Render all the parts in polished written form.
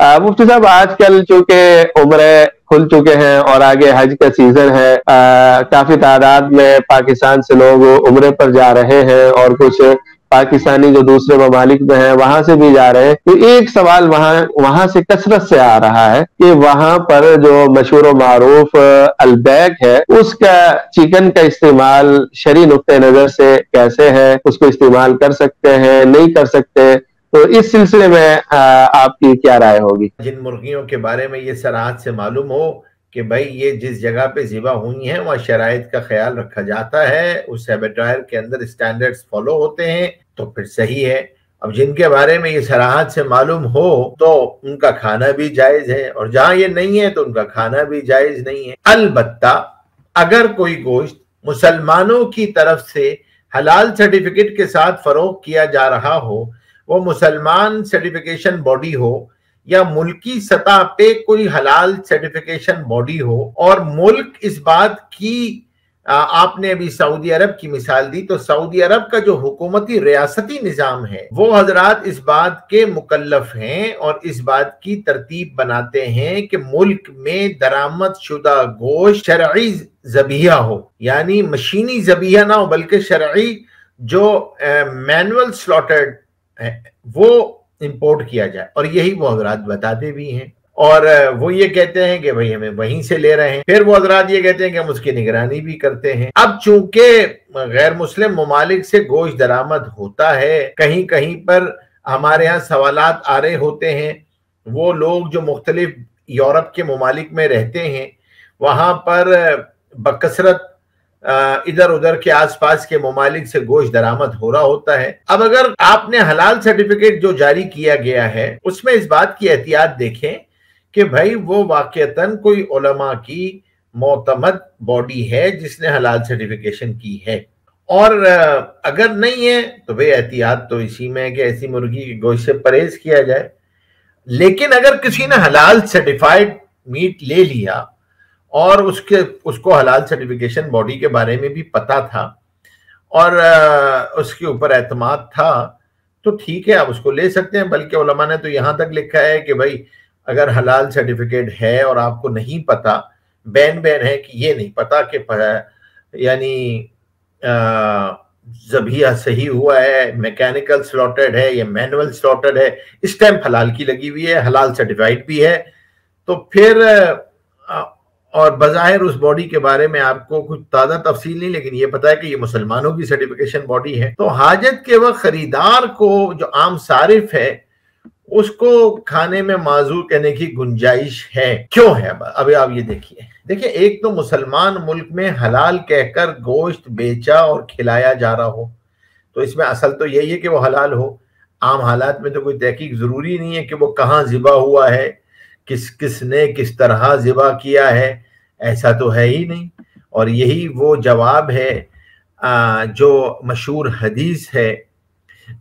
मुफ्ती साहब, आजकल चूंकि उम्र खुल चुके हैं और आगे हज का सीजन है, काफी तादाद में पाकिस्तान से लोग उम्रे पर जा रहे हैं और कुछ पाकिस्तानी जो दूसरे ममालिक में हैं वहां से भी जा रहे हैं। तो एक सवाल वहां से कसरत से आ रहा है कि वहां पर जो मशहूर व मारूफ अलबैक है, उसका चिकन का इस्तेमाल शरई नुक्ते नजर से कैसे है, उसको इस्तेमाल कर सकते हैं, नहीं कर सकते? तो इस सिलसिले में आपकी क्या राय होगी? जिन मुर्गियों के बारे में ये सराहत से मालूम हो कि भाई ये जिस जगह पे ज़िबा हुई हैं वहाँ शराइत का ख्याल रखा जाता है, उस एबेटायर के अंदर स्टैंडर्ड्स फॉलो होते हैं, तो फिर सही है। अब जिनके बारे में ये सराहत से मालूम हो तो उनका खाना भी जायज है, और जहां ये नहीं है तो उनका खाना भी जायज नहीं है। अलबत्ता अगर कोई गोश्त मुसलमानों की तरफ से हलाल सर्टिफिकेट के साथ फरोख्त किया जा रहा हो, वो मुसलमान सर्टिफिकेशन बॉडी हो या मुल्की सतह पे कोई हलाल सर्टिफिकेशन बॉडी हो, और मुल्क इस बात की आपने अभी सऊदी अरब की मिसाल दी, तो सऊदी अरब का जो हुकूमती रियासती निजाम है वो हजरात इस बात के मुकल्लफ हैं और इस बात की तरतीब बनाते हैं कि मुल्क में दरामद शुदा गोश्त शरई ज़बीहा हो, यानी मशीनी ज़बीहा ना हो बल्कि शरई जो मैनुअल स्लॉटर्ड है वो इंपोर्ट किया जाए। और यही वो हजरात बताते भी हैं, और वो ये कहते हैं कि भाई हमें वहीं से ले रहे हैं। फिर वो हजरात ये कहते हैं कि हम उसकी निगरानी भी करते हैं। अब चूंकि गैर मुस्लिम ममालिक से गोश्त दरामद होता है, कहीं कहीं पर हमारे यहाँ सवालात आ रहे होते हैं, वो लोग जो मुख्तलिफ यूरोप के ममालिक में रहते हैं वहां पर बकसरत इधर उधर के आसपास के ममालिक से गोश्त दरामद हो रहा होता है। अब अगर आपने हलाल सर्टिफिकेट जो जारी किया गया है उसमें इस बात की एहतियात देखें कि भाई वो वाकईतन कोई उलमा की मोतमद बॉडी है जिसने हलाल सर्टिफिकेशन की है, और अगर नहीं है तो भाई एहतियात तो इसी में है कि ऐसी मुर्गी के गोश्त से परहेज किया जाए। लेकिन अगर किसी ने हलाल सर्टिफाइड मीट ले लिया और उसको हलाल सर्टिफिकेशन बॉडी के बारे में भी पता था और उसके ऊपर एतमाद था, तो ठीक है, आप उसको ले सकते हैं। बल्कि उलमा ने तो यहाँ तक लिखा है कि भाई अगर हलाल सर्टिफिकेट है और आपको नहीं पता, बैन है कि ये नहीं पता कि यानी ज़बीहा सही हुआ है, मैकेनिकल स्लॉटेड है या मैनुअल स्लॉटेड है, स्टैंप हलाल की लगी हुई है, हलाल सर्टिफाइड भी है, तो फिर और बज़ाहिर उस बॉडी के बारे में आपको कुछ ताज़ा तफसील नहीं, लेकिन ये पता है कि ये मुसलमानों की सर्टिफिकेशन बॉडी है, तो हाजत के वक्त खरीदार को जो आम सारिफ है उसको खाने में माजूर कहने की गुंजाइश है। क्यों है? अभी आप ये देखिए, एक तो मुसलमान मुल्क में हलाल कहकर गोश्त बेचा और खिलाया जा रहा हो, तो इसमें असल तो यही है कि वो हलाल हो। आम हालात में तो कोई तहकीक जरूरी नहीं है कि वो कहाँ ज़िबा हुआ है, किसने किस तरह ज़िबा किया है, ऐसा तो है ही नहीं। और यही वो जवाब है जो मशहूर हदीस है,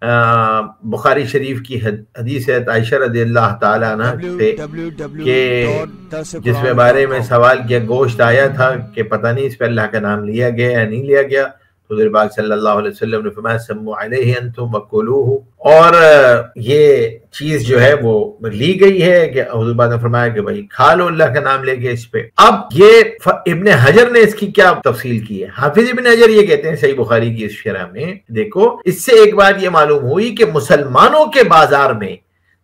बुखारी शरीफ की हदीस है आयशा रज़ियल्लाहु ताला अन्हा से, कि जिसमें बारे में सवाल किया, गोश्त आया था कि पता नहीं इस पर अल्लाह का नाम लिया गया या नहीं लिया गया, तो हुज़ूर पाक सल्लल्लाहु अलैहि वसल्लम ने फरमाया सम्मु अलैहि अंतुम वकुलूहु, और ये चीज जो है वो ली गई है कि हुज़ूर पाक ने फरमाया कि भाई खा लो अल्लाह का नाम लेके इस पे। अब ये इब्ने हजर ने इसकी क्या तफसील की है, हाफिज इब्ने हजर ये कहते हैं सही बुखारी की इस शरह में, देखो इससे एक बात ये मालूम हुई कि मुसलमानों के बाजार में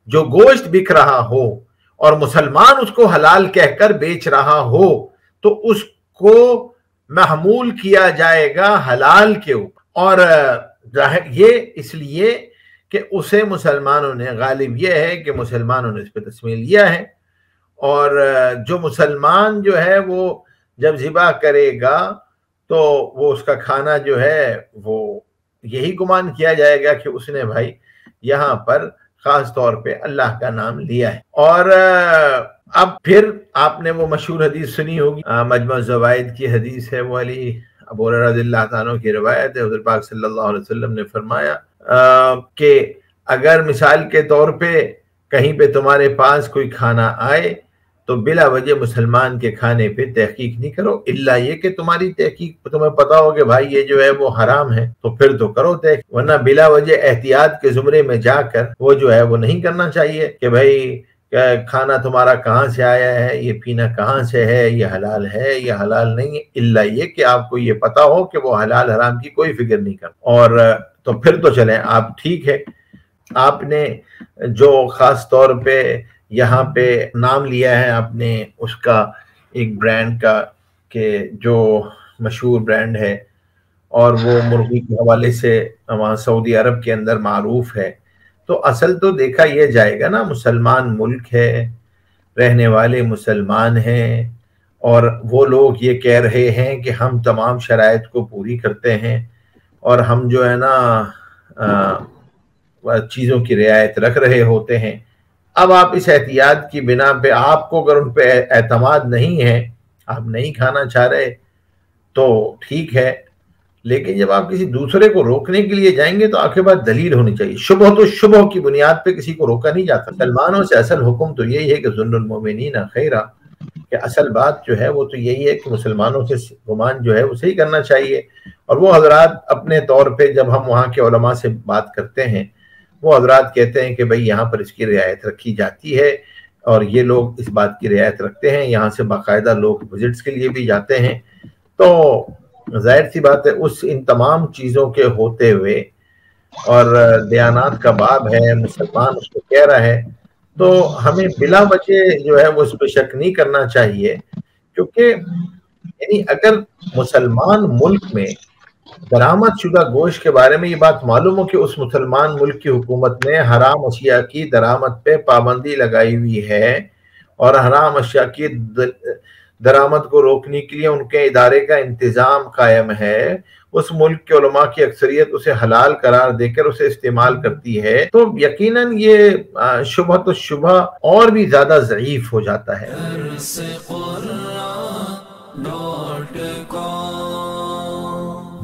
जो गोश्त बिक रहा हो और मुसलमान उसको हलाल कहकर बेच रहा हो, तो उसको महमूल किया जाएगा हलाल के ऊपर, और ये इसलिए कि उसे मुसलमानों ने, गालिब ये है कि मुसलमानों ने इस पर तस्मील लिया है, और जो मुसलमान जो है वो जब ज़िबा करेगा तो वो उसका खाना जो है वो यही गुमान किया जाएगा कि उसने भाई यहाँ पर खास तौर पे अल्लाह का नाम लिया है। और अब फिर आपने वो मशहूर हदीस सुनी होगी, मजमा ज़वाइद की हदीस है, वो अली अबू हुरैरा रज़ियल्लाहु ताला अन्हु की रिवायत है, हुज़ूर पाक सल्लल्लाहु अलैहि वसल्लम ने फरमाया कि अगर मिसाल के तौर पे कहीं पे तुम्हारे पास कोई खाना आए तो बिला वजह मुसलमान के खाने पे तहकीक नहीं करो, इल्ला ये कि तुम्हारी तहकीक तुम्हें पता हो कि भाई ये जो है वो हराम है, तो फिर तो करो तहकीक, वरना बिला वजह एहतियात के जुमरे में जाकर वो जो है वो नहीं करना चाहिए कि भाई کہ کھانا تمہارا کہاں سے آیا ہے، یہ پینا کہاں سے ہے، یہ حلال ہے یہ حلال نہیں ہے، الا یہ کہ آپ کو یہ پتا ہو کہ وہ حلال حرام کی کوئی فکر نہیں کرتا۔ اور تو پھر تو چلیں آپ ٹھیک ہے۔ آپ نے جو خاص طور پہ یہاں پہ نام لیا ہے آپ نے اس کا ایک برانڈ کا، کہ جو مشہور برانڈ ہے اور وہ مرغی کے حوالے سے وہاں سعودی عرب کے اندر معروف ہے، تو اصل تو دیکھا یہ جائے گا نا، مسلمان ملک ہے، رہنے والے مسلمان ہیں، اور وہ لوگ یہ کہہ رہے ہیں کہ ہم تمام شرائط کو پوری کرتے ہیں اور ہم جو ہے نا چیزوں کی رعایت رکھ رہے ہوتے ہیں۔ اب آپ اس احتیاط کی بنا پہ، آپ کو اگر ان پہ اعتماد نہیں ہے، آپ نہیں کھانا چاہ رہے تو ٹھیک ہے، لیکن جب آپ کسی دوسرے کو روکنے کے لیے جائیں گے تو آپ کے پاس دلیل ہونی چاہیے۔ شبہ تو شبہ کی بنیاد پہ کسی کو روکا نہیں جاتا۔ مسلمانوں سے اصل حکم تو یہی ہے کہ ظن المؤمنین خیرا، کہ اصل بات جو ہے وہ تو یہی ہے کہ مسلمانوں سے گمان جو ہے اسے ہی کرنا چاہیے۔ اور وہ حضرات اپنے طور پہ جب ہم وہاں کے علماء سے بات کرتے ہیں، وہ حضرات کہتے ہیں کہ بھئی یہاں پر اس کی رعایت رکھی جاتی ہے اور یہ لوگ اس بات کی رعایت رکھتے ہیں، یہاں سے باقاعدہ لوگ وزٹس کے لیے بھی جاتے ہیں۔ تو ظاہر سی بات ہے اس ان تمام چیزوں کے ہوتے ہوئے، اور دیانات کا باب ہے، مسلمان اس کو کہہ رہا ہے، تو ہمیں بلا وجہ جو ہے وہ اس پہ شک نہیں کرنا چاہیے، کیونکہ یعنی اگر مسلمان ملک میں درآمد شدہ گوشت کے بارے میں یہ بات معلوم ہو کہ اس مسلمان ملک کی حکومت نے حرام اشیاء کی درآمد پہ پابندی لگائی ہوئی ہے، اور حرام اشیاء کی درآمد کو روکنے کے لیے ان کے ادارے کا انتظام قائم ہے، اس ملک کے علماء کی اکثریت اسے حلال قرار دے کر اسے استعمال کرتی ہے، تو یقیناً یہ شبہ تو شبہ اور بھی زیادہ ضعیف ہو جاتا ہے۔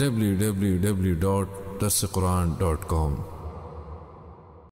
www.darsequran.com